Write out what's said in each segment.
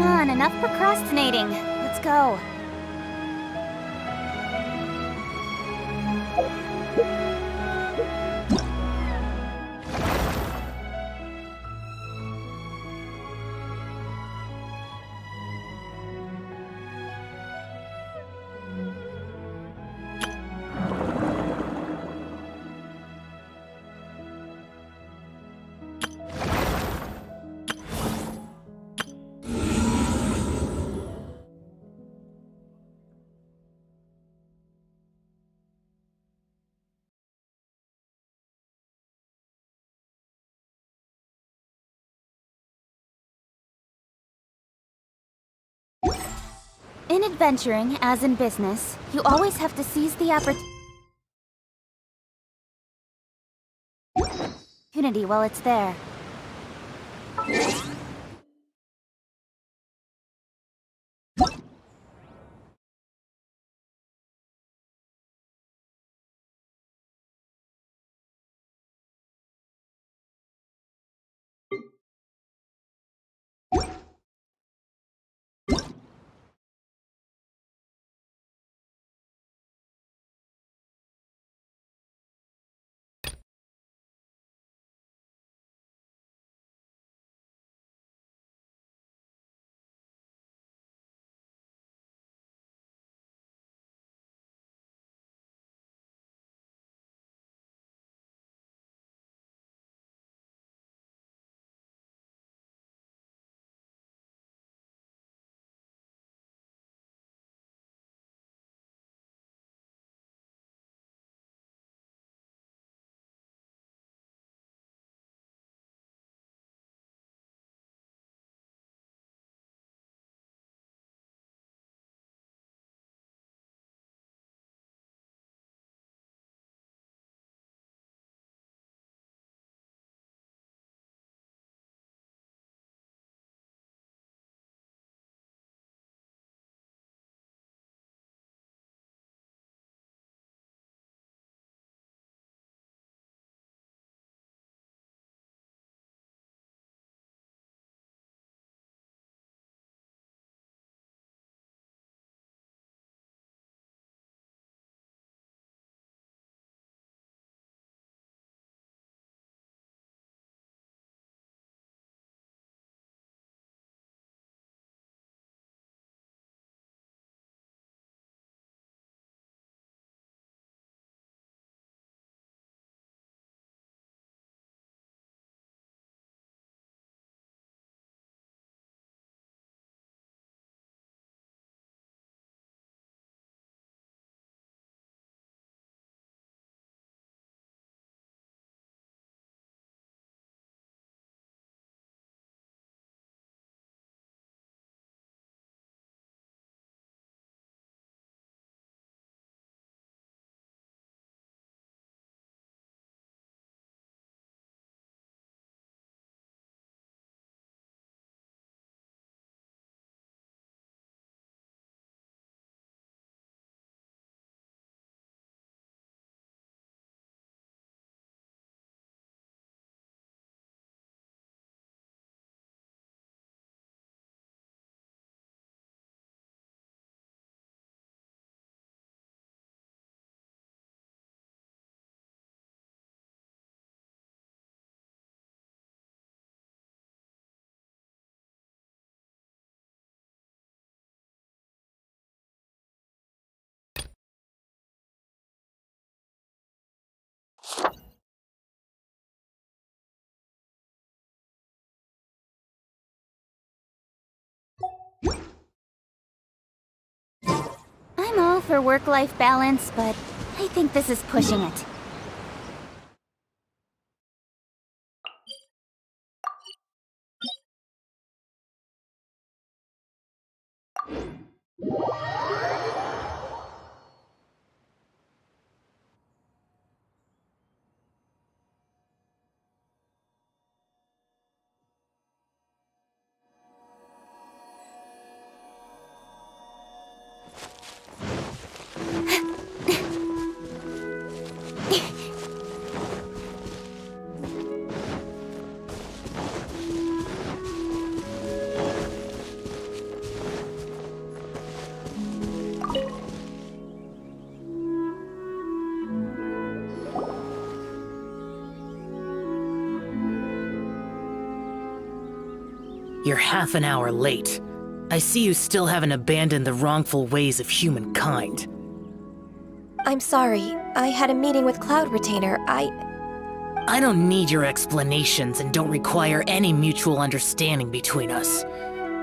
on, enough procrastinating. Let's go. In adventuring, as in business, you always have to seize the opportunity while it's there. I'm all for work-life balance, but I think this is pushing it. You're half an hour late. I see you still haven't abandoned the wrongful ways of humankind. I'm sorry. I had a meeting with Cloud Retainer. I don't need your explanations and don't require any mutual understanding between us.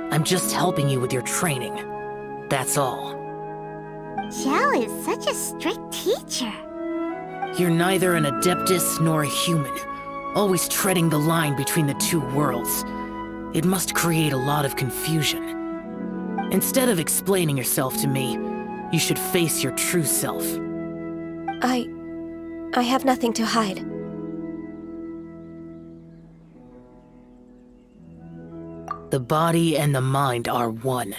I'm just helping you with your training. That's all. Xiao is such a strict teacher. You're neither an Adeptus nor a human, always treading the line between the two worlds. It must create a lot of confusion. Instead of explaining yourself to me, you should face your true self. I have nothing to hide. The body and the mind are one.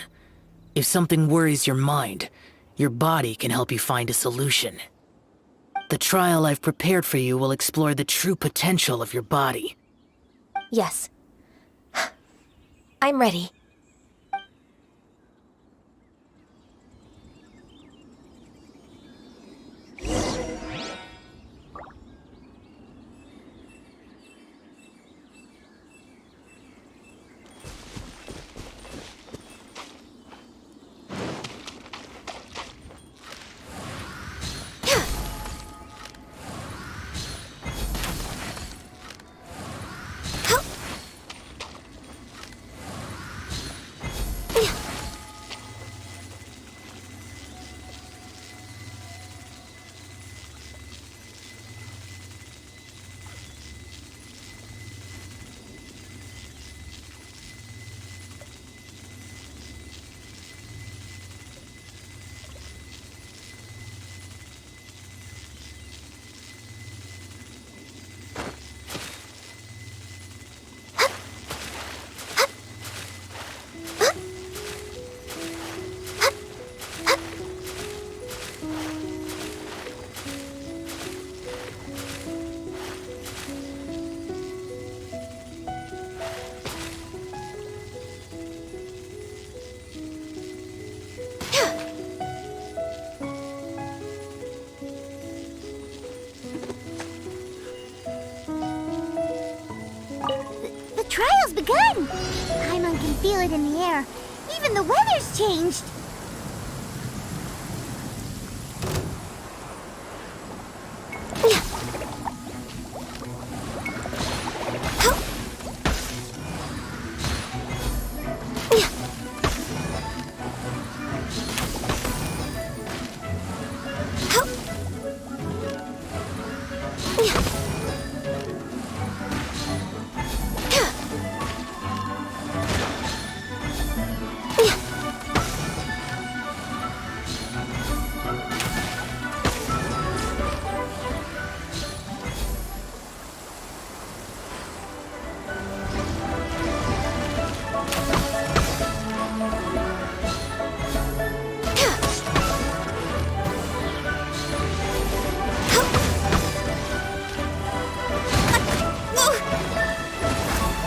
If something worries your mind, your body can help you find a solution. The trial I've prepared for you will explore the true potential of your body. Yes. I'm ready. The trial's begun! Paimon can feel it in the air. Even the weather's changed.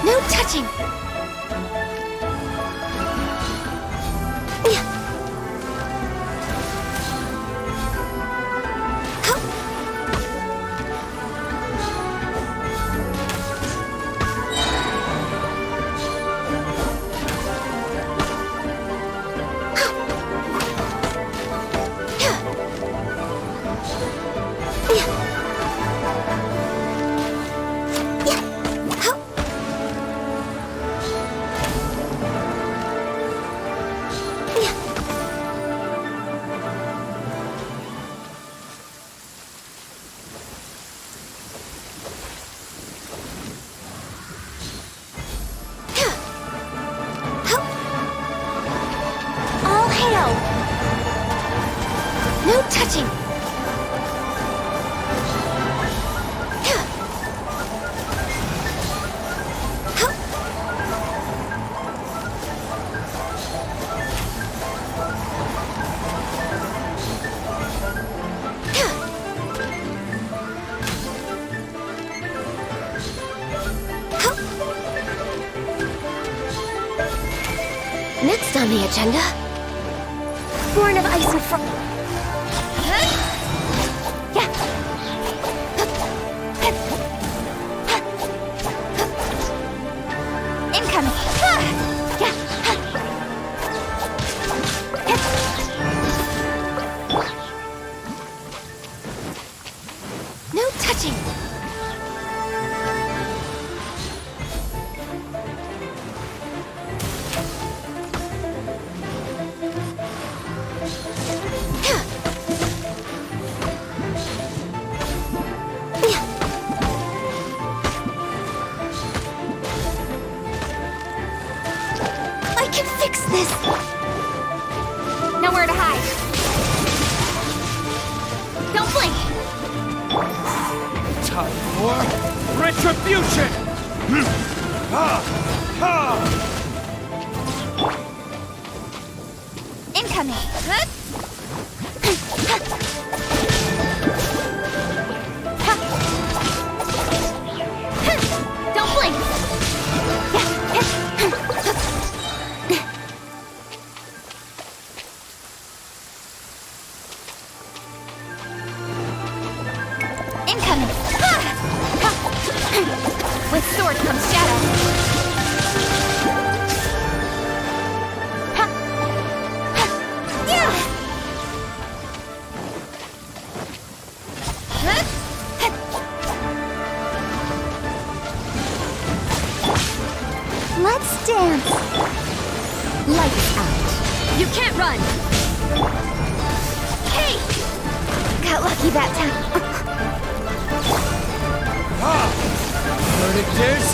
No touching! All hail! No touching! Next on the agenda, Born of Ice and Frost. Incoming! this. Nowhere to hide. Don't blink. Time for retribution! Incoming. Don't blink. Incoming. With sword comes shadow. Let's dance. Lights out. You can't run. Hey! Got lucky that time. Verdict is...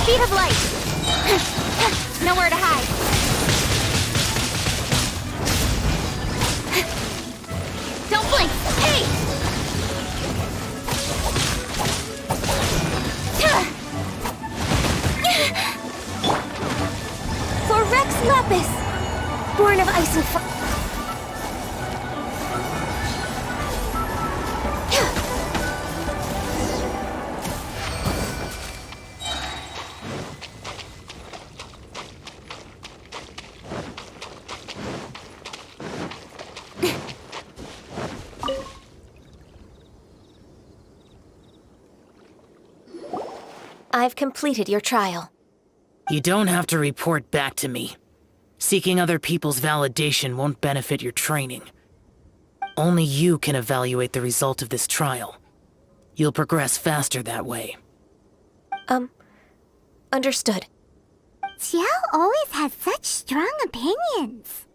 Speed of light. Nowhere to hide. Don't blink. Hey! For Rex Lapis, born of ice and fire. I've completed your trial. You don't have to report back to me. Seeking other people's validation won't benefit your training. Only you can evaluate the result of this trial. You'll progress faster that way. Understood. Xiao always has such strong opinions.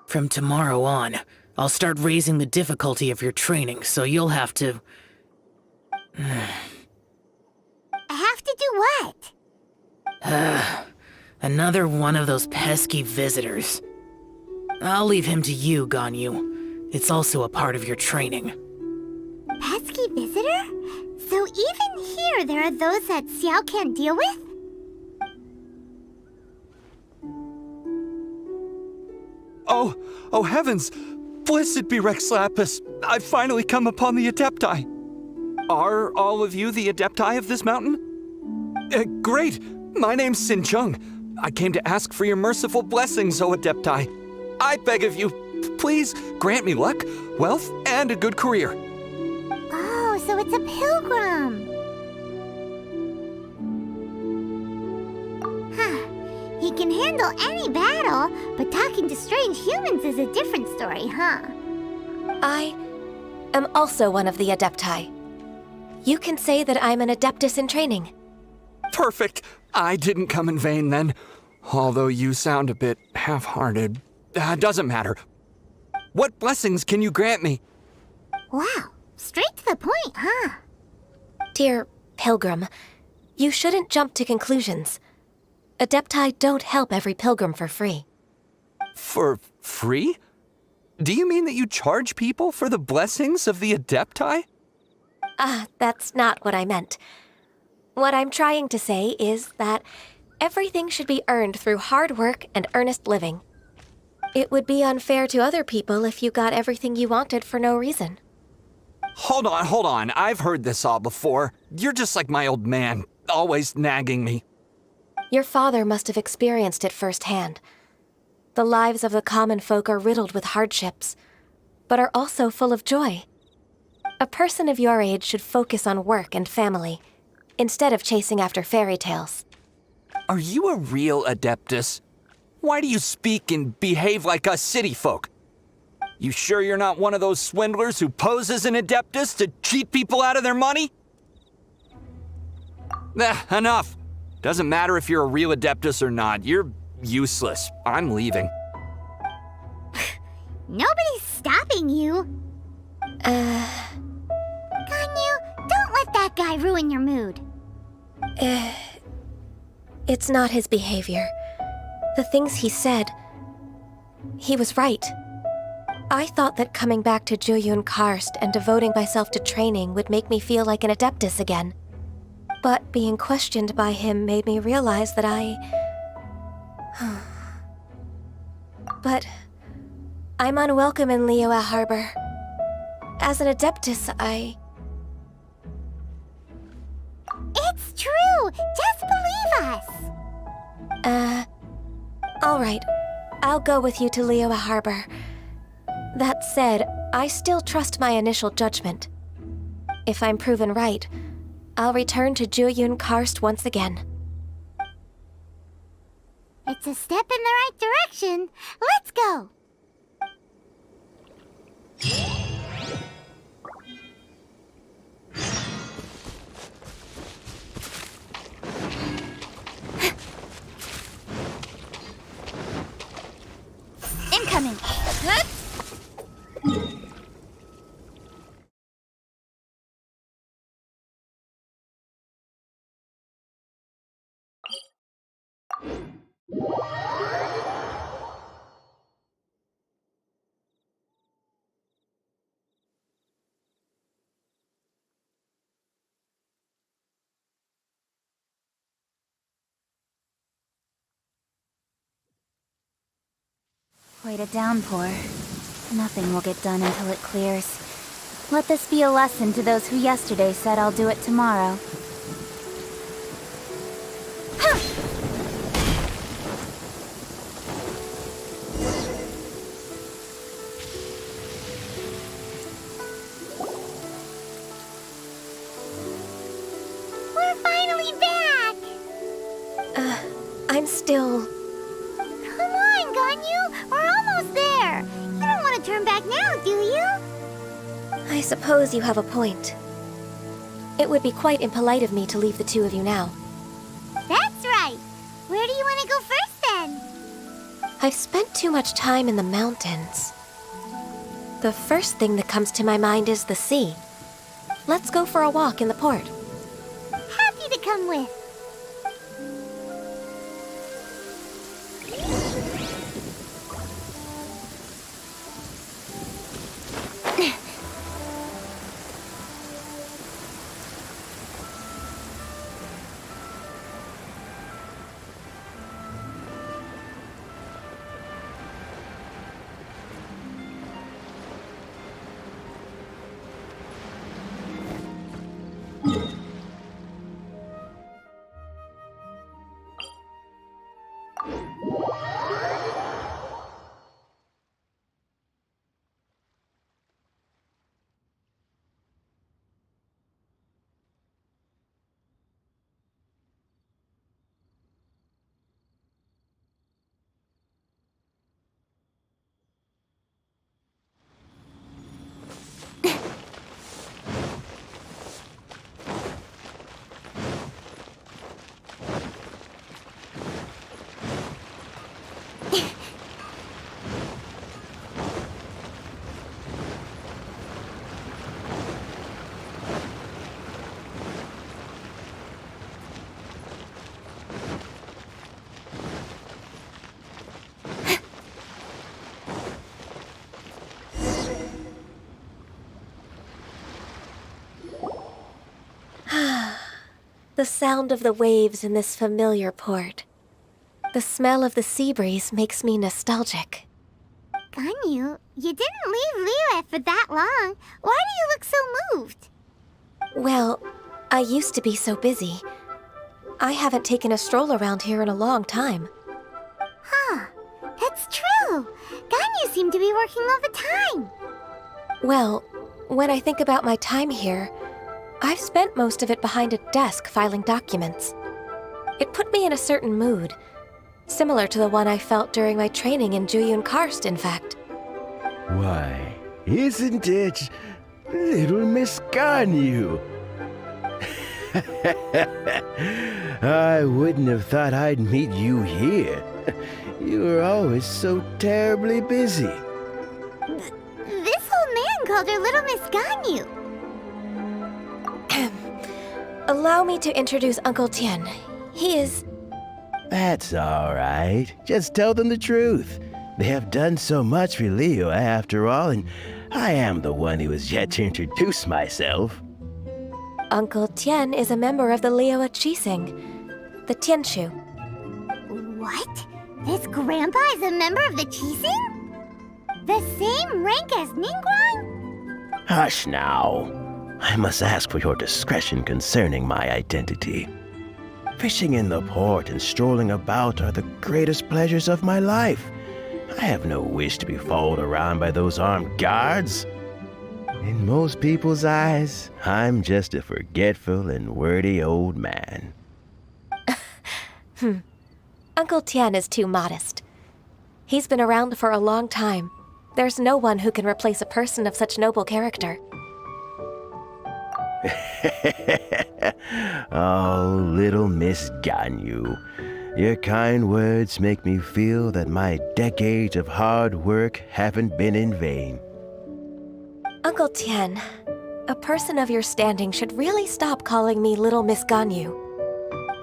From tomorrow on, I'll start raising the difficulty of your training, so you'll have to... I have to do what? Another one of those pesky visitors. I'll leave him to you, Ganyu. It's also a part of your training. Pesky visitor? So even here there are those that Xiao can't deal with? Oh heavens! Blessed be Rex Lapis! I've finally come upon the Adepti! Are all of you the Adepti of this mountain? Great! My name's Sin Chung. I came to ask for your merciful blessings, O Adepti. I beg of you, please grant me luck, wealth, and a good career. Oh, so it's a pilgrim. Huh. He can handle any battle, but talking to strange humans is a different story, huh? I am also one of the Adepti. You can say that I'm an Adeptus in training. Perfect! I didn't come in vain then. Although you sound a bit half-hearted. Doesn't matter. What blessings can you grant me? Wow, straight to the point, huh? Dear Pilgrim, you shouldn't jump to conclusions. Adepti don't help every pilgrim for free. For free? Do you mean that you charge people for the blessings of the Adepti? That's not what I meant. What I'm trying to say is that everything should be earned through hard work and earnest living. It would be unfair to other people if you got everything you wanted for no reason. Hold on. I've heard this all before. You're just like my old man, always nagging me. Your father must have experienced it firsthand. The lives of the common folk are riddled with hardships, but are also full of joy. A person of your age should focus on work and family, instead of chasing after fairy tales. Are you a real Adeptus? Why do you speak and behave like us city folk? You sure you're not one of those swindlers who pose as an Adeptus to cheat people out of their money? Enough. Doesn't matter if you're a real Adeptus or not. You're useless. I'm leaving. Nobody's stopping you. Ganyu, that guy ruin your mood? It's not his behavior. The things he said, he was right. I thought that coming back to Jueyun Karst and devoting myself to training would make me feel like an Adeptus again. But being questioned by him made me realize that But I'm unwelcome in Liyue Harbor. As an Adeptus, It's true! Just believe us! Alright. I'll go with you to Liyue Harbor. That said, I still trust my initial judgment. If I'm proven right, I'll return to Jueyun Karst once again. It's a step in the right direction. Let's go! Incoming! Quite a downpour. Nothing will get done until it clears. Let this be a lesson to those who yesterday said I'll do it tomorrow. We're finally back! I'm still... Come on, Ganyu! We're almost there! You don't want to turn back now, do you? I suppose you have a point. It would be quite impolite of me to leave the two of you now. That's right! Where do you want to go first, then? I've spent too much time in the mountains. The first thing that comes to my mind is the sea. Let's go for a walk in the port. Happy to come with. The sound of the waves in this familiar port. The smell of the sea breeze makes me nostalgic. Ganyu, you didn't leave Liyue for that long. Why do you look so moved? Well, I used to be so busy. I haven't taken a stroll around here in a long time. Huh, that's true. Ganyu seemed to be working all the time. Well, when I think about my time here, I've spent most of it behind a desk filing documents. It put me in a certain mood, similar to the one I felt during my training in Jueyun Karst, in fact. Why, isn't it little Miss Ganyu? I wouldn't have thought I'd meet you here. You were always so terribly busy. This old man called her Little Miss Ganyu. Allow me to introduce Uncle Tian. He is... That's all right. Just tell them the truth. They have done so much for Leo after all, and I am the one who has yet to introduce myself. Uncle Tian is a member of the Liyue Qixing, the Tianshu. What? This grandpa is a member of the Qixing? The same rank as Ningguang? Hush now. I must ask for your discretion concerning my identity. Fishing in the port and strolling about are the greatest pleasures of my life. I have no wish to be followed around by those armed guards. In most people's eyes, I'm just a forgetful and wordy old man. Uncle Tian is too modest. He's been around for a long time. There's no one who can replace a person of such noble character. Oh, little Miss Ganyu. Your kind words make me feel that my decades of hard work haven't been in vain. Uncle Tian, a person of your standing should really stop calling me Little Miss Ganyu.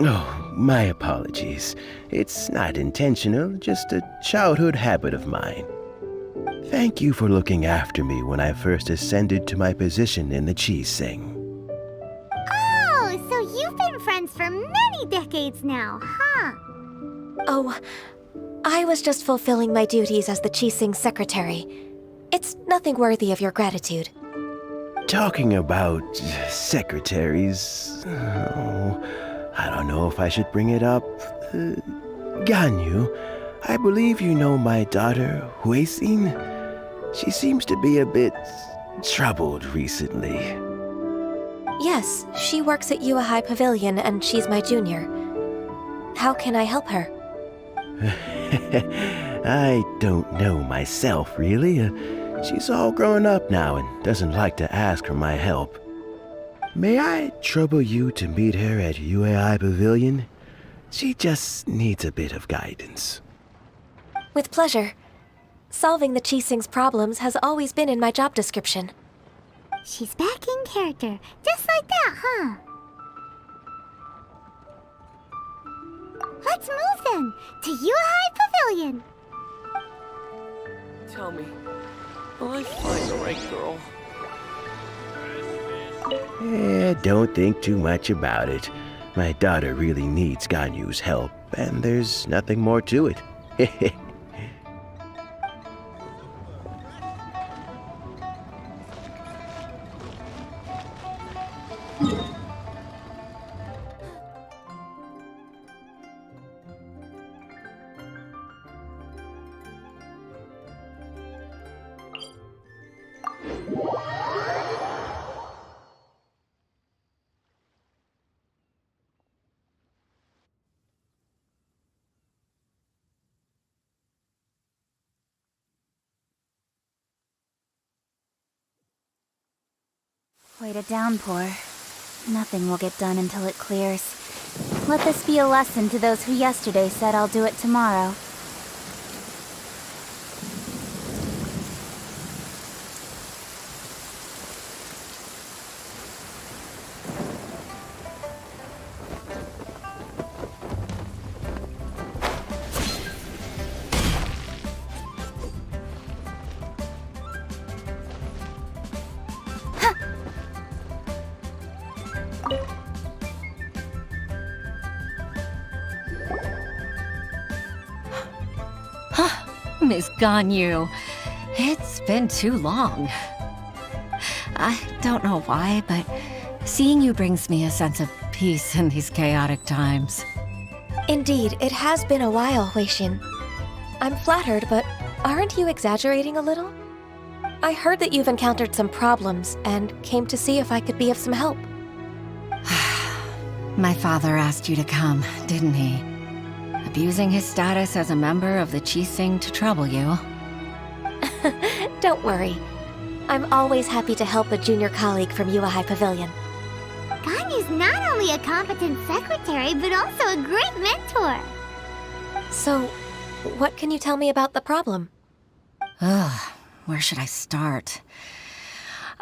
Oh, my apologies. It's not intentional, just a childhood habit of mine. Thank you for looking after me when I first ascended to my position in the Qixing. Oh, so you've been friends for many decades now, huh? Oh, I was just fulfilling my duties as the Qixing secretary. It's nothing worthy of your gratitude. Talking about secretaries... Oh, I don't know if I should bring it up. Ganyu, I believe you know my daughter, Huixin. She seems to be a bit troubled recently. Yes, she works at Yue High Pavilion and she's my junior. How can I help her? I don't know myself, really. She's all grown up now and doesn't like to ask for my help. May I trouble you to meet her at Yue High Pavilion? She just needs a bit of guidance. With pleasure. Solving the Qixing's problems has always been in my job description. She's back in character, just like that, huh? Let's move then, to Yue High Pavilion. Tell me, will I find the right girl? Don't think too much about it. My daughter really needs Ganyu's help, and there's nothing more to it. Quite a downpour. Nothing will get done until it clears. Let this be a lesson to those who yesterday said I'll do it tomorrow. Miss Ganyu, it's been too long. I don't know why, but seeing you brings me a sense of peace in these chaotic times. Indeed, it has been a while, Huixin. I'm flattered, but aren't you exaggerating a little? I heard that you've encountered some problems and came to see if I could be of some help. My father asked you to come, didn't he? Abusing his status as a member of the Qixing to trouble you. Don't worry. I'm always happy to help a junior colleague from Yue High Pavilion. Ganyu's not only a competent secretary, but also a great mentor. So, what can you tell me about the problem? Ugh, where should I start?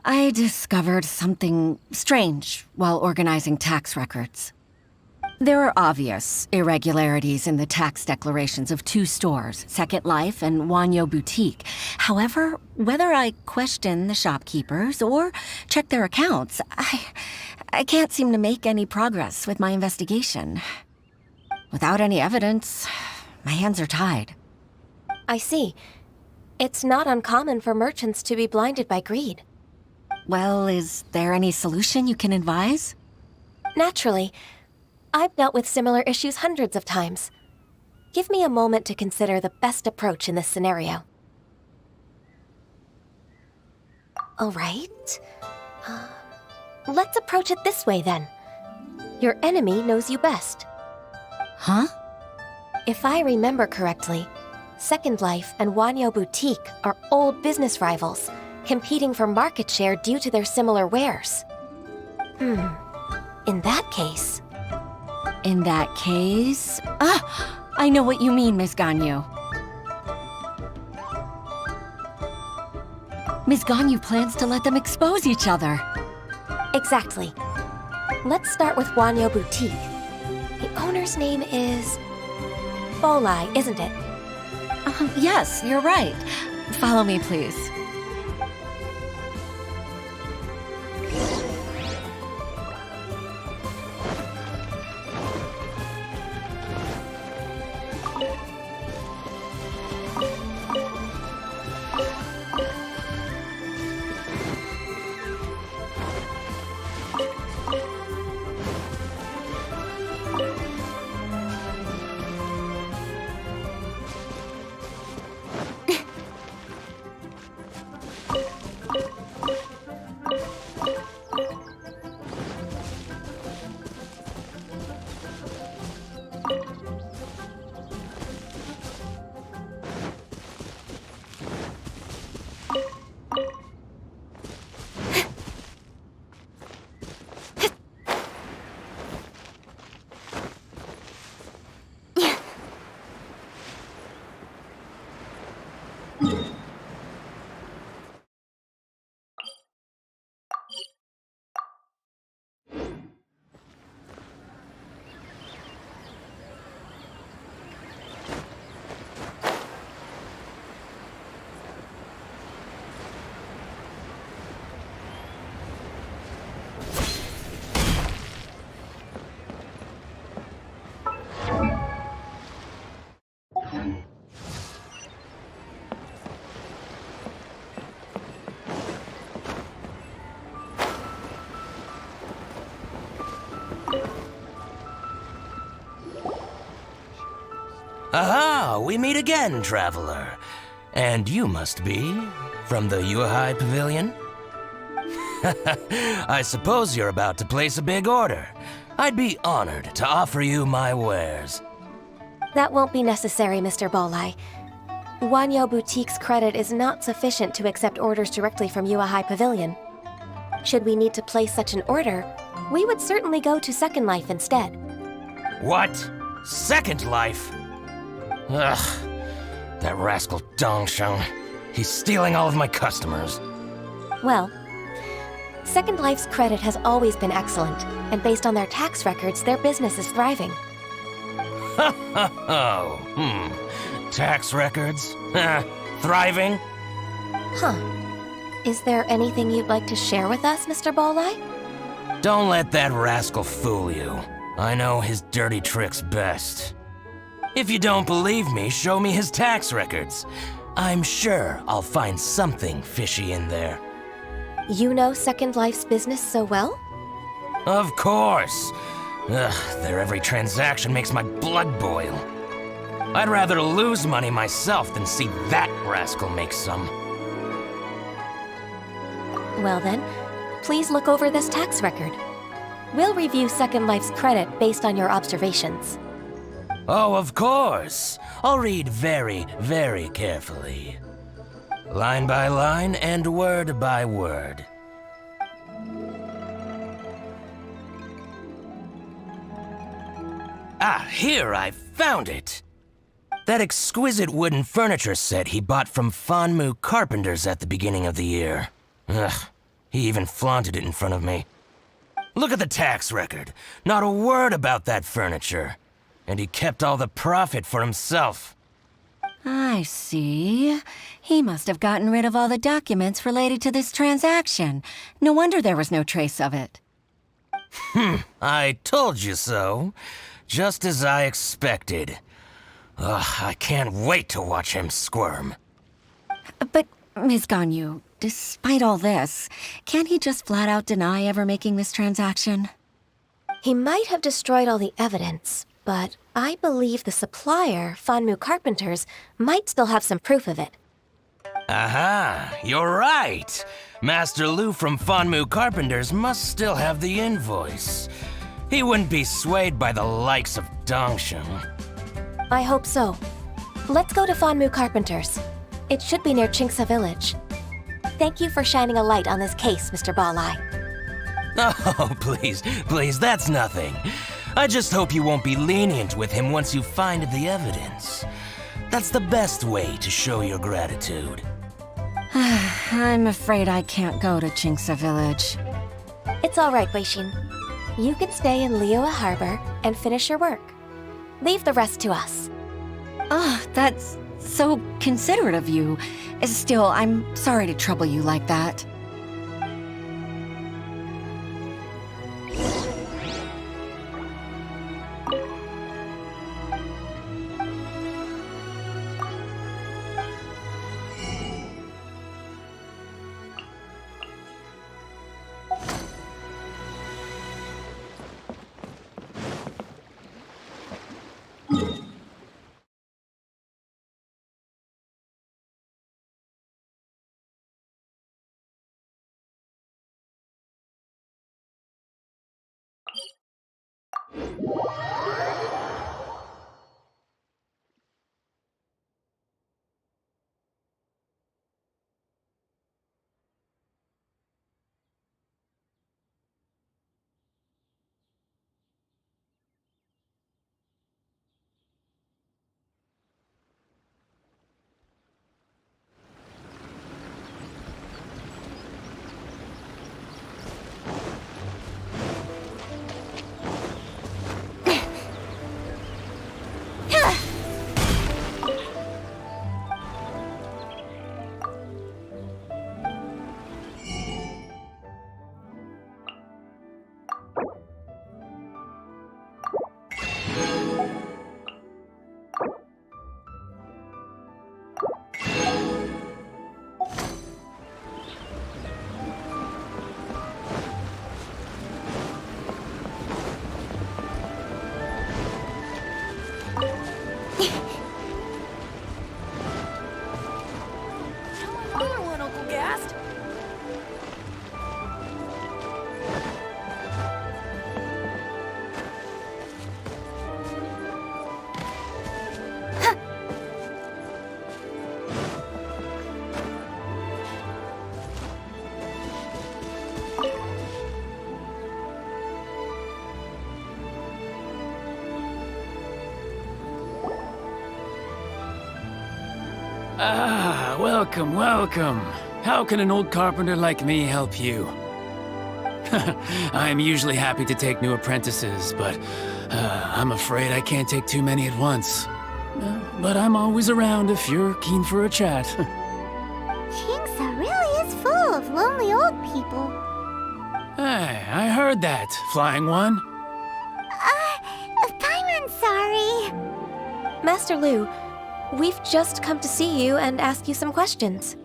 I discovered something strange while organizing tax records. There are obvious irregularities in the tax declarations of two stores, Second Life and Wanyo Boutique. However, whether I question the shopkeepers or check their accounts, I can't seem to make any progress with my investigation. Without any evidence, my hands are tied. I see. It's not uncommon for merchants to be blinded by greed. Well, is there any solution you can advise? Naturally. I've dealt with similar issues hundreds of times. Give me a moment to consider the best approach in this scenario. All right. Let's approach it this way, then. Your enemy knows you best. Huh? If I remember correctly, Second Life and Wanyo Boutique are old business rivals, competing for market share due to their similar wares. In that case... In that case... I know what you mean, Ms. Ganyu. Ms. Ganyu plans to let them expose each other. Exactly. Let's start with Wanyo Boutique. The owner's name is... Bolai, isn't it? Yes, you're right. Follow me, please. Aha! We meet again, traveler. And you must be from the Yuhai Pavilion? I suppose you're about to place a big order. I'd be honored to offer you my wares. That won't be necessary, Mr. Bolai. Wanyo Boutique's credit is not sufficient to accept orders directly from Yuhai Pavilion. Should we need to place such an order, we would certainly go to Second Life instead. What? Second Life? Ugh, that rascal Dongsheng. He's stealing all of my customers. Well, Second Life's credit has always been excellent, and based on their tax records, their business is thriving. Tax records? Thriving? Huh. Is there anything you'd like to share with us, Mr. Bolai? Don't let that rascal fool you. I know his dirty tricks best. If you don't believe me, show me his tax records. I'm sure I'll find something fishy in there. You know Second Life's business so well? Of course. Ugh, their every transaction makes my blood boil. I'd rather lose money myself than see that rascal make some. Well then, please look over this tax record. We'll review Second Life's credit based on your observations. Oh, of course. I'll read very, very carefully. Line by line and word by word. Ah, here, I found it! That exquisite wooden furniture set he bought from Fanmu Carpenters at the beginning of the year. Ugh, He even flaunted it in front of me. Look at the tax record. Not a word about that furniture. And he kept all the profit for himself. I see. He must have gotten rid of all the documents related to this transaction. No wonder there was no trace of it. I told you so. Just as I expected. Ugh, I can't wait to watch him squirm. But, Ms. Ganyu, despite all this, can't he just flat out deny ever making this transaction? He might have destroyed all the evidence, but I believe the supplier, Fanmu Carpenters, might still have some proof of it. Aha, you're right. Master Lu from Fanmu Carpenters must still have the invoice. He wouldn't be swayed by the likes of Dongshin. I hope so. Let's go to Fanmu Carpenters. It should be near Chinksa Village. Thank you for shining a light on this case, Mr. Balai. Oh, please, that's nothing. I just hope you won't be lenient with him once you find the evidence. That's the best way to show your gratitude. I'm afraid I can't go to Chinksa Village. It's all right, Weishin. You can stay in Liyue Harbor and finish your work. Leave the rest to us. Oh, that's so considerate of you. Still, I'm sorry to trouble you like that. Ah, welcome, welcome. How can an old carpenter like me help you? I'm usually happy to take new apprentices, but I'm afraid I can't take too many at once. But I'm always around if you're keen for a chat. Chinksa really is full of lonely old people. Hey, I heard that, Flying One. Paimon's sorry. Master Lu, we've just come to see you and ask you some questions.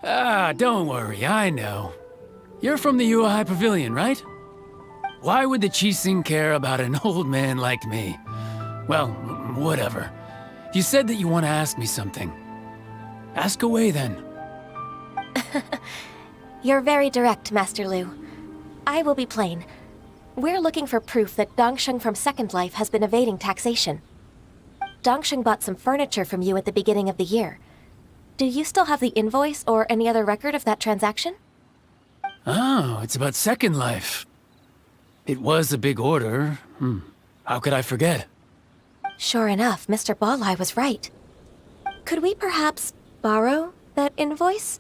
Don't worry, I know. You're from the Yuehai Pavilion, right? Why would the Qixing care about an old man like me? Well, whatever. You said that you want to ask me something. Ask away, then. You're very direct, Master Lu. I will be plain. We're looking for proof that Dongsheng from Second Life has been evading taxation. Dongsheng bought some furniture from you at the beginning of the year. Do you still have the invoice or any other record of that transaction? Oh, it's about Second Life. It was a big order. How could I forget? Sure enough, Mr. Balai was right. Could we perhaps borrow that invoice?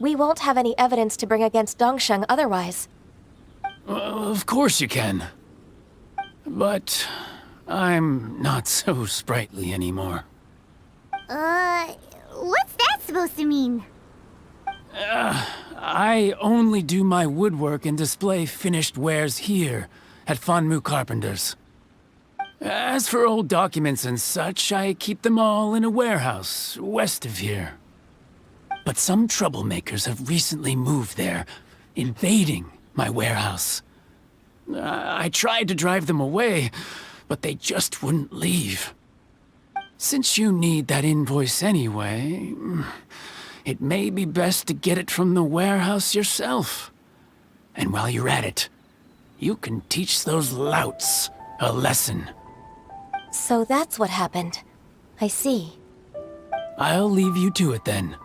We won't have any evidence to bring against Dongsheng otherwise. Of course you can. But I'm not so sprightly anymore. What's that supposed to mean? I only do my woodwork and display finished wares here at Fanmu Carpenter's. As for old documents and such, I keep them all in a warehouse west of here. But some troublemakers have recently moved there, invading my warehouse. I tried to drive them away, but they just wouldn't leave. Since you need that invoice anyway, it may be best to get it from the warehouse yourself. And while you're at it, you can teach those louts a lesson. So that's what happened. I see. I'll leave you to it then.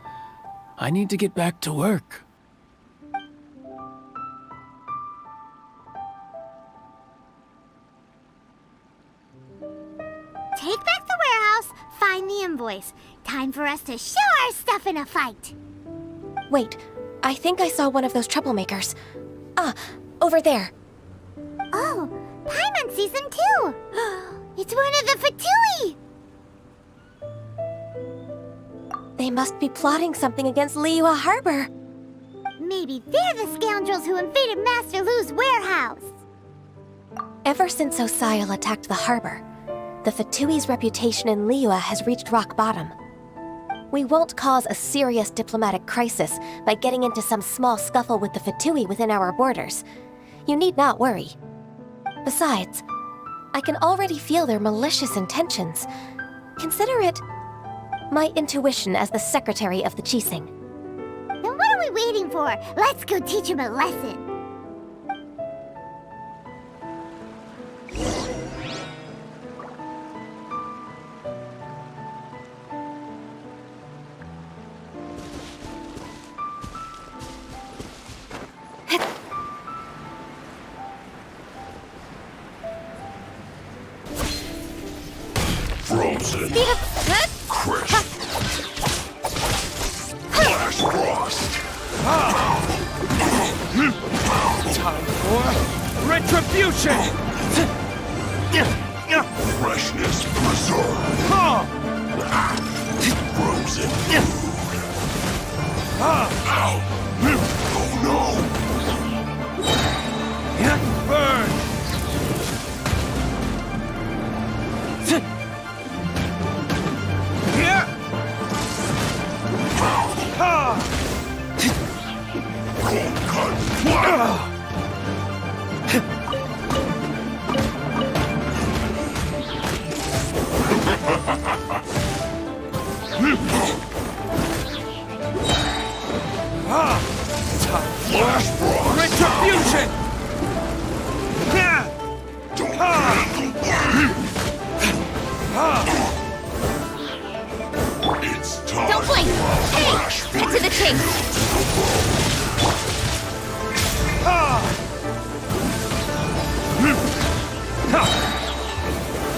I need to get back to work. Take back the warehouse, find the invoice. Time for us to show our stuff in a fight. Wait, I think I saw one of those troublemakers. Ah, over there. Oh, Paimon sees them too. It's one of the Fatui. They must be plotting something against Liyue Harbor. Maybe they're the scoundrels who invaded Master Lu's warehouse. Ever since Osial attacked the harbor, the Fatui's reputation in Liyue has reached rock bottom. We won't cause a serious diplomatic crisis by getting into some small scuffle with the Fatui within our borders. You need not worry. Besides, I can already feel their malicious intentions. Consider it my intuition as the secretary of the Qixing. Then what are we waiting for? Let's go teach him a lesson. Frozen. Crisp. Flash frost. Time for retribution! Freshness preserved. Frozen. Ow. Oh no. Burn! Flash frost. Retribution! Don't handle me. It's time. Don't blink! Hey! Flash Cut to the chase!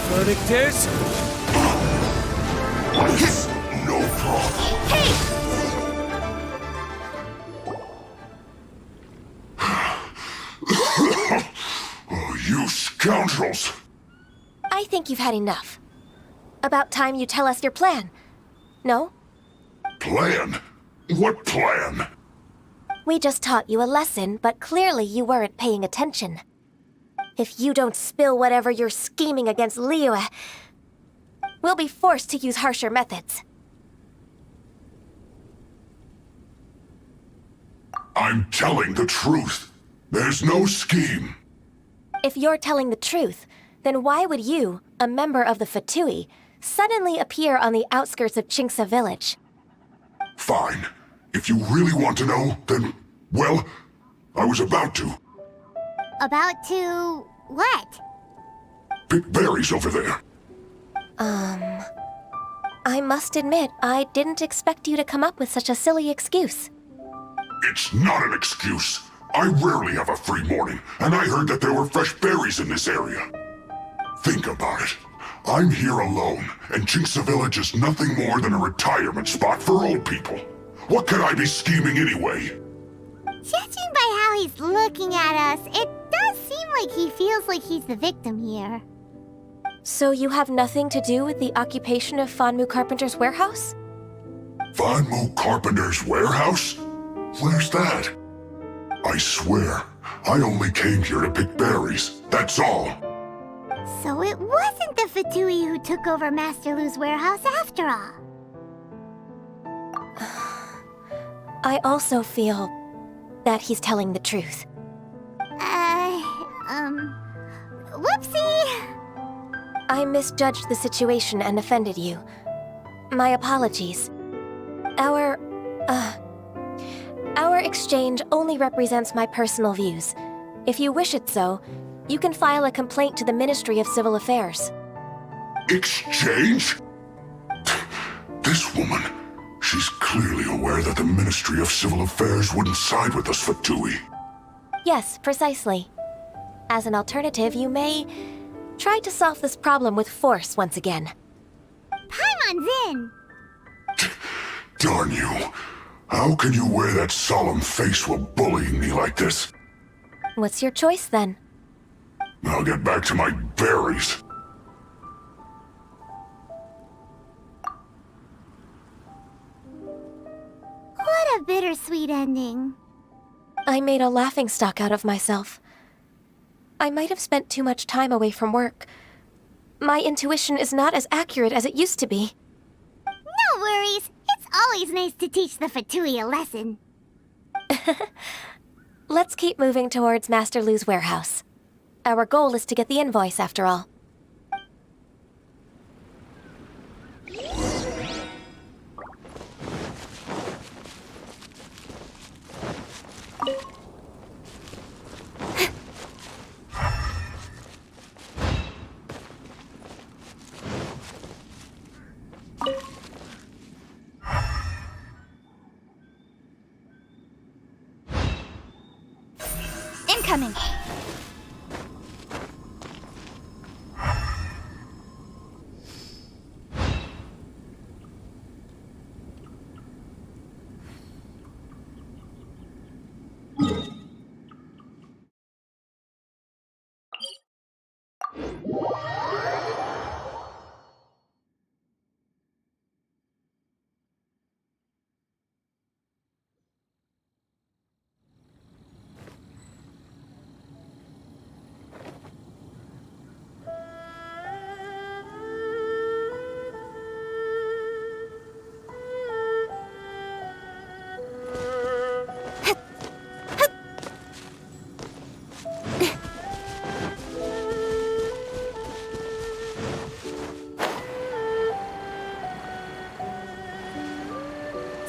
Verdict is... No problem. Hey! Oh, you scoundrels! I think you've had enough. About time you tell us your plan. No? Plan? What plan? We just taught you a lesson, but clearly you weren't paying attention. If you don't spill whatever you're scheming against Liyue, we'll be forced to use harsher methods. I'm telling the truth. There's no scheme. If you're telling the truth, then why would you, a member of the Fatui, suddenly appear on the outskirts of Qingce village? Fine. If you really want to know, then, well, I was about to. About to... what? Pick berries over there. I must admit, I didn't expect you to come up with such a silly excuse. It's not an excuse. I rarely have a free morning, and I heard that there were fresh berries in this area. Think about it. I'm here alone, and Qingce Village is nothing more than a retirement spot for old people. What could I be scheming anyway? Judging by how he's looking at us, it does seem like he feels like he's the victim here. So you have nothing to do with the occupation of Fanmu Carpenter's warehouse? Fanmu Carpenter's warehouse? Where's that? I swear, I only came here to pick berries, that's all. So it wasn't the Fatui who took over Master Lu's warehouse after all. I also feel that he's telling the truth. Whoopsie! I misjudged the situation and offended you. My apologies. Our exchange only represents my personal views. If you wish it so, you can file a complaint to the Ministry of Civil Affairs. Exchange? This woman, she's clearly aware that the Ministry of Civil Affairs wouldn't side with us, Fatui. Yes, precisely. As an alternative, you may try to solve this problem with force once again. Paimon's in! Darn you. How can you wear that solemn face while bullying me like this? What's your choice, then? I'll get back to my berries. What a bittersweet ending. I made a laughingstock out of myself. I might have spent too much time away from work. My intuition is not as accurate as it used to be. No worries. It's always nice to teach the Fatui a lesson. Let's keep moving towards Master Lu's warehouse. Our goal is to get the invoice, after all. Incoming!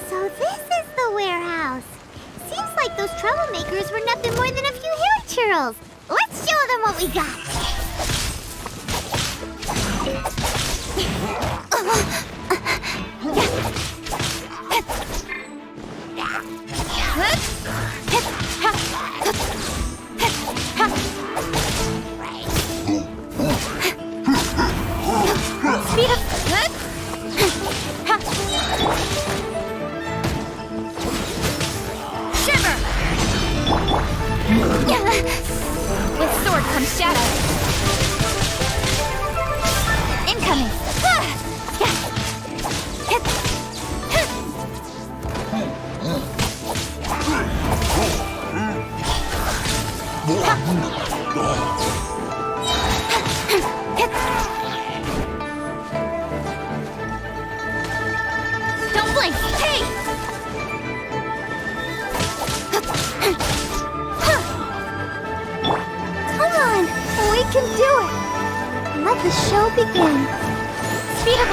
So this is the warehouse. Seems like those troublemakers were nothing more than a few hilly churls. Let's show them what we got. Speed up! Shiver! With sword comes shadow. Incoming! Don't blink! Hey! Come on, we can do it. Let the show begin. Speed up!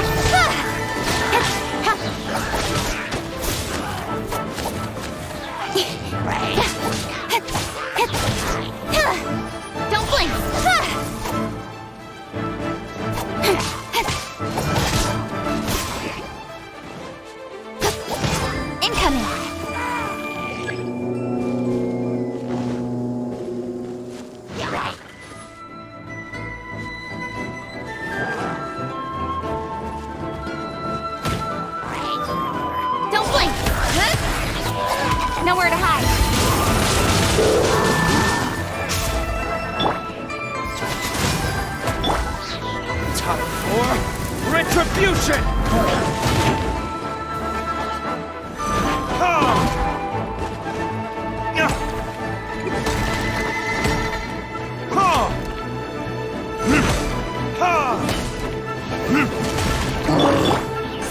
Don't blink! Incoming! Don't blink! Genshin!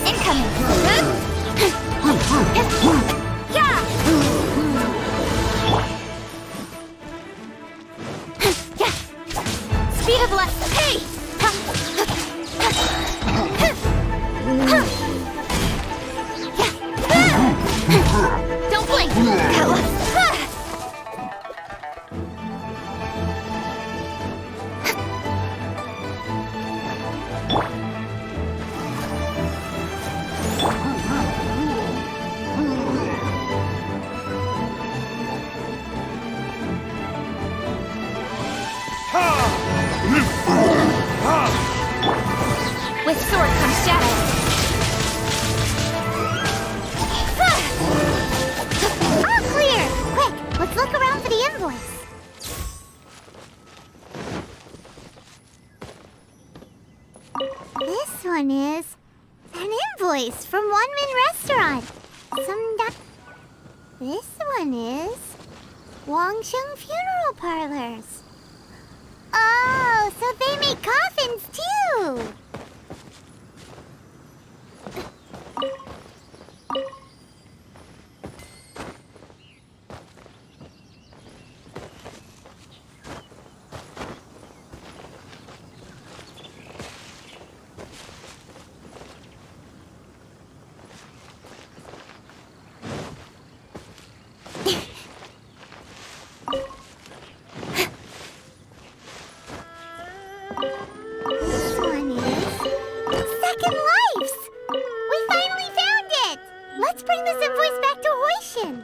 Incoming! Yeah! Speed of light! Hey! Don't blink! With sword comes shadow. All clear! Quick, let's look around for the invoice. This one is an invoice from One Min Restaurant. This one is Wangsheng Funeral Parlors. Oh, so they make coffins too! This one is Second Lives! We finally found it! Let's bring this invoice back to Hoishin.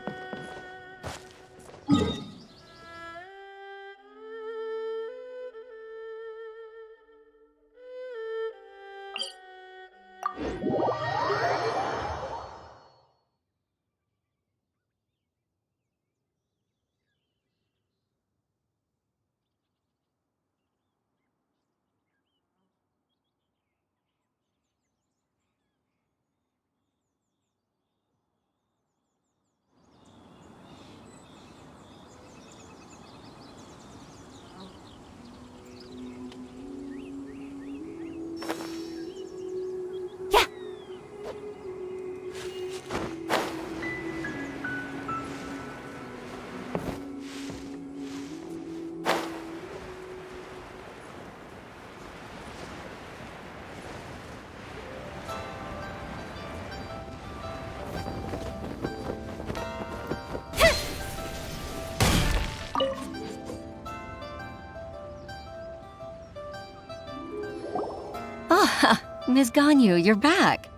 Ms. Ganyu, you're back.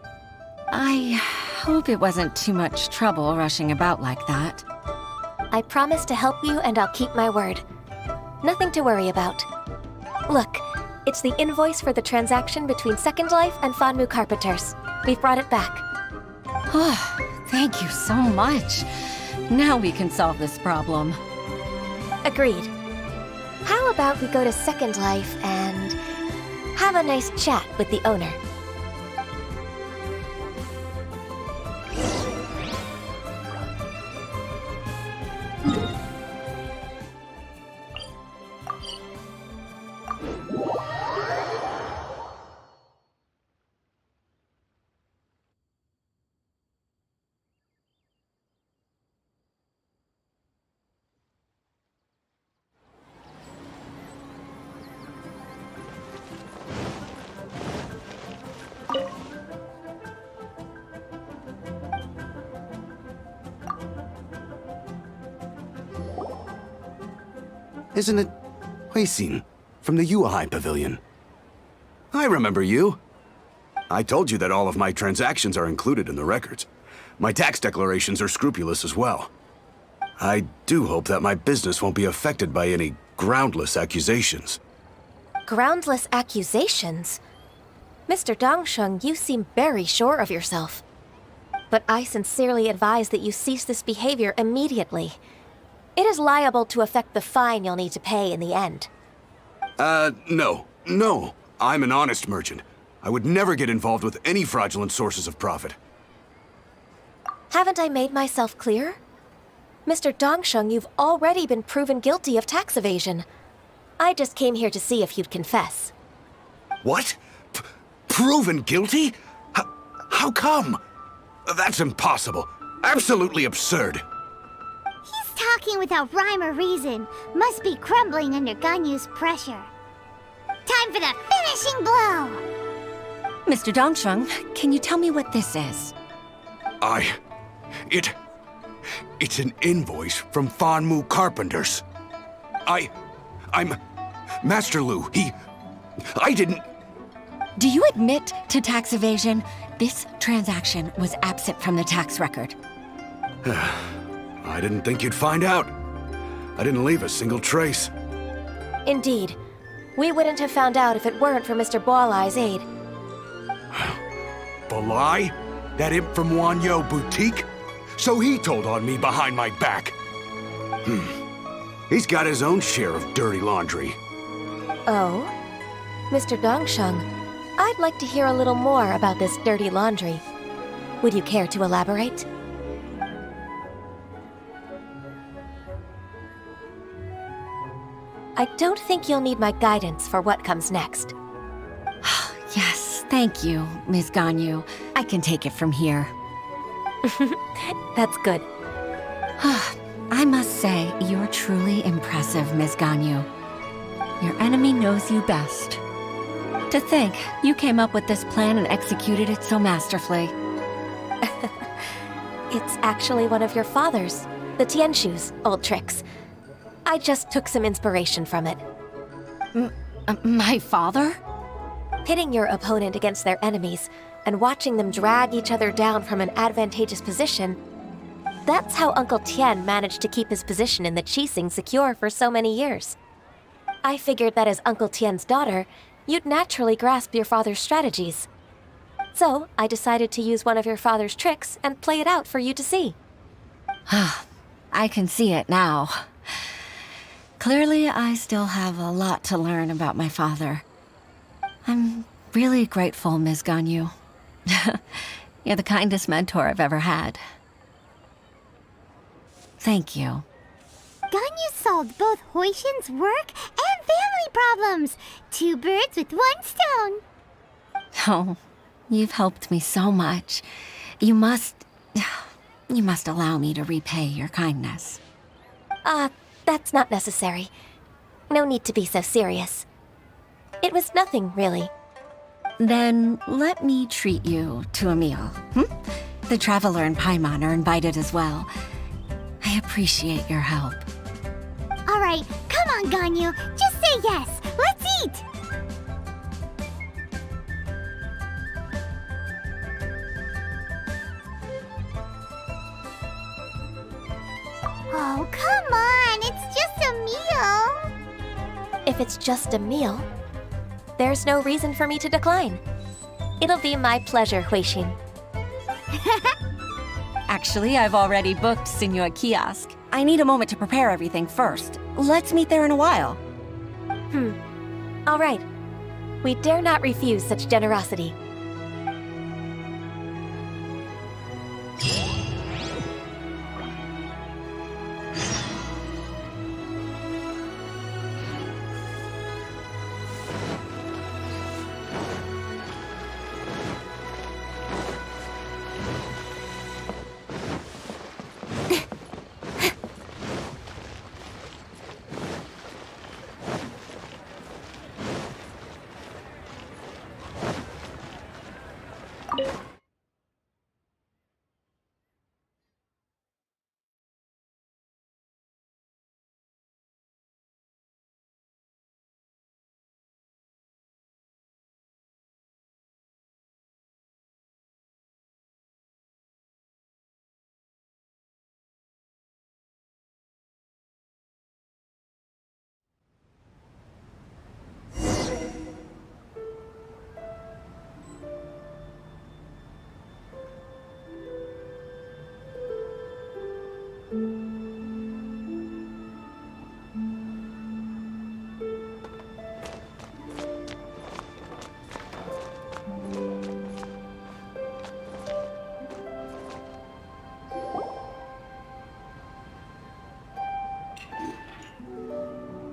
I hope it wasn't too much trouble rushing about like that. I promise to help you and I'll keep my word. Nothing to worry about. Look, it's the invoice for the transaction between Second Life and Fanmu Carpenters. We've brought it back. Oh, thank you so much. Now we can solve this problem. Agreed. How about we go to Second Life and have a nice chat with the owner? Isn't it Huixin from the Yuehai Pavilion? I remember you. I told you that all of my transactions are included in the records. My tax declarations are scrupulous as well. I do hope that my business won't be affected by any groundless accusations. Groundless accusations? Mr. Dongsheng, you seem very sure of yourself. But I sincerely advise that you cease this behavior immediately. It is liable to affect the fine you'll need to pay in the end. No. I'm an honest merchant. I would never get involved with any fraudulent sources of profit. Haven't I made myself clear? Mr. Dongsheng, you've already been proven guilty of tax evasion. I just came here to see if you'd confess. What? Proven guilty? How come? That's impossible. Absolutely absurd. He's talking without rhyme or reason. Must be crumbling under Ganyu's pressure. Time for the finishing blow! Mr. Dongsheng, can you tell me what this is? It's an invoice from Fanmu Carpenters. I'm Master Lu. I didn't... Do you admit to tax evasion? This transaction was absent from the tax record. I didn't think you'd find out. I didn't leave a single trace. Indeed. We wouldn't have found out if it weren't for Mr. Boalai's aid. Balai? That imp from Wanyo Boutique? So he told on me behind my back. He's got his own share of dirty laundry. Oh? Mr. Dongsheng, I'd like to hear a little more about this dirty laundry. Would you care to elaborate? I don't think you'll need my guidance for what comes next. Yes, thank you, Ms. Ganyu. I can take it from here. That's good. I must say, you're truly impressive, Ms. Ganyu. Your enemy knows you best. To think, you came up with this plan and executed it so masterfully. It's actually one of your father's, the Tianshu's, old tricks. I just took some inspiration from it. My father? Pitting your opponent against their enemies and watching them drag each other down from an advantageous position. That's how Uncle Tian managed to keep his position in the Qixing secure for so many years. I figured that as Uncle Tian's daughter, you'd naturally grasp your father's strategies. So I decided to use one of your father's tricks and play it out for you to see. I can see it now. Clearly, I still have a lot to learn about my father. I'm really grateful, Ms. Ganyu. You're the kindest mentor I've ever had. Thank you. Ganyu solved both Huixin's work and family problems. 2 birds with 1 stone. Oh, you've helped me so much. You must allow me to repay your kindness. That's not necessary. No need to be so serious. It was nothing, really. Then let me treat you to a meal. The Traveler and Paimon are invited as well. I appreciate your help. All right, come on, Ganyu. Just say yes. Let's eat. Oh, come on. It's just a meal. If it's just a meal, there's no reason for me to decline. It'll be my pleasure, Huixin. Actually, I've already booked Senor Kiosk. I need a moment to prepare everything first. Let's meet there in a while. All right. We dare not refuse such generosity.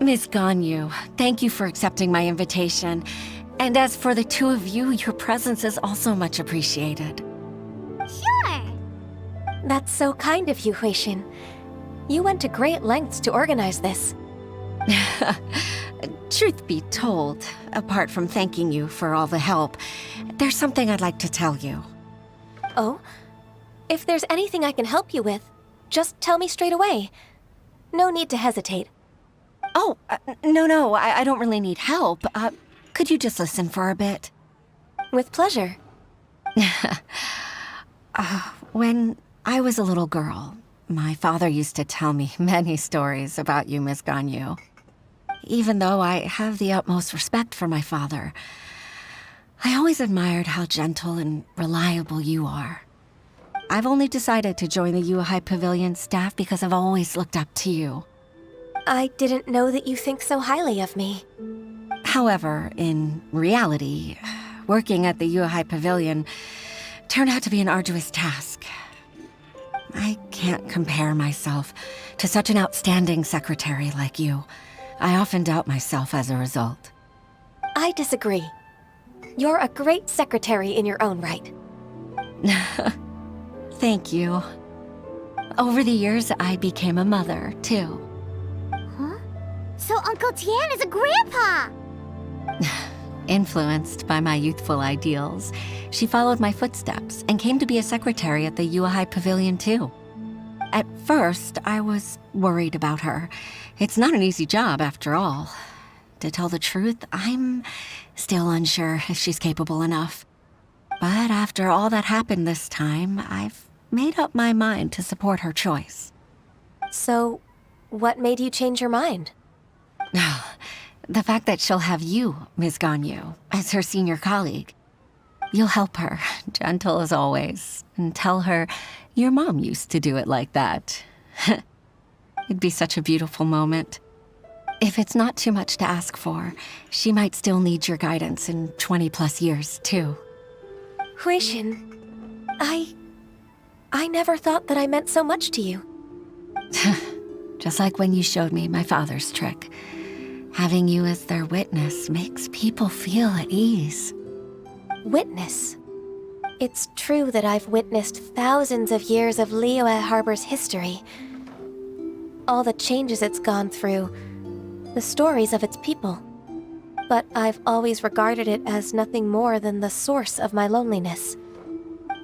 Miss Ganyu, thank you for accepting my invitation. And as for the two of you, your presence is also much appreciated. Sure. That's so kind of you, Huixin. You went to great lengths to organize this. Truth be told, apart from thanking you for all the help, there's something I'd like to tell you. Oh? If there's anything I can help you with, just tell me straight away. No need to hesitate. Oh, no, I don't really need help. Could you just listen for a bit? With pleasure. When I was a little girl, my father used to tell me many stories about you, Miss Ganyu. Even though I have the utmost respect for my father, I always admired how gentle and reliable you are. I've only decided to join the Yuhai Pavilion staff because I've always looked up to you. I didn't know that you think so highly of me. However, in reality, working at the Yuhai Pavilion turned out to be an arduous task. I can't compare myself to such an outstanding secretary like you. I often doubt myself as a result. I disagree. You're a great secretary in your own right. Thank you. Over the years, I became a mother, too. Huh? So Uncle Tian is a grandpa! Influenced by my youthful ideals, she followed my footsteps and came to be a secretary at the Yuhai Pavilion, too. At first, I was worried about her. It's not an easy job, after all. To tell the truth, I'm still unsure if she's capable enough. But after all that happened this time, I've made up my mind to support her choice. So, what made you change your mind? The fact that she'll have you, Ms. Ganyu, as her senior colleague. You'll help her, gentle as always, and tell her your mom used to do it like that. It'd be such a beautiful moment. If it's not too much to ask for, she might still need your guidance in 20+ years, too. Huixin, I never thought that I meant so much to you. Just like when you showed me my father's trick. Having you as their witness makes people feel at ease. Witness? It's true that I've witnessed thousands of years of Liyue Harbor's history. All the changes it's gone through, the stories of its people. But I've always regarded it as nothing more than the source of my loneliness.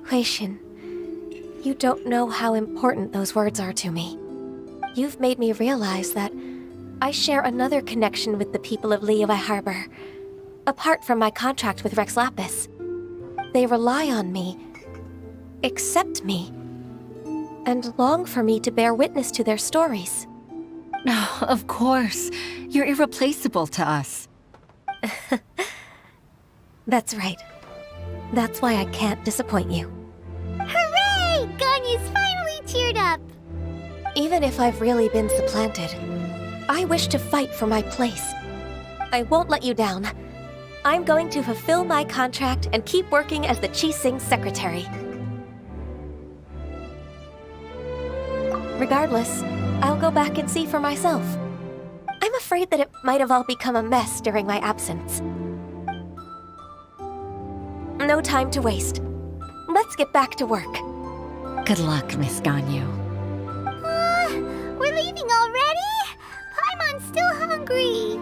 Huixin, you don't know how important those words are to me. You've made me realize that I share another connection with the people of Liyue Harbor, apart from my contract with Rex Lapis. They rely on me, accept me, and long for me to bear witness to their stories. Oh, of course. You're irreplaceable to us. That's right. That's why I can't disappoint you. Hooray! Ganyu's finally cheered up! Even if I've really been supplanted, I wish to fight for my place. I won't let you down. I'm going to fulfill my contract and keep working as the Qixing secretary. Regardless, I'll go back and see for myself. I'm afraid that it might have all become a mess during my absence. No time to waste. Let's get back to work. Good luck, Miss Ganyu. We're leaving already? Paimon's still hungry.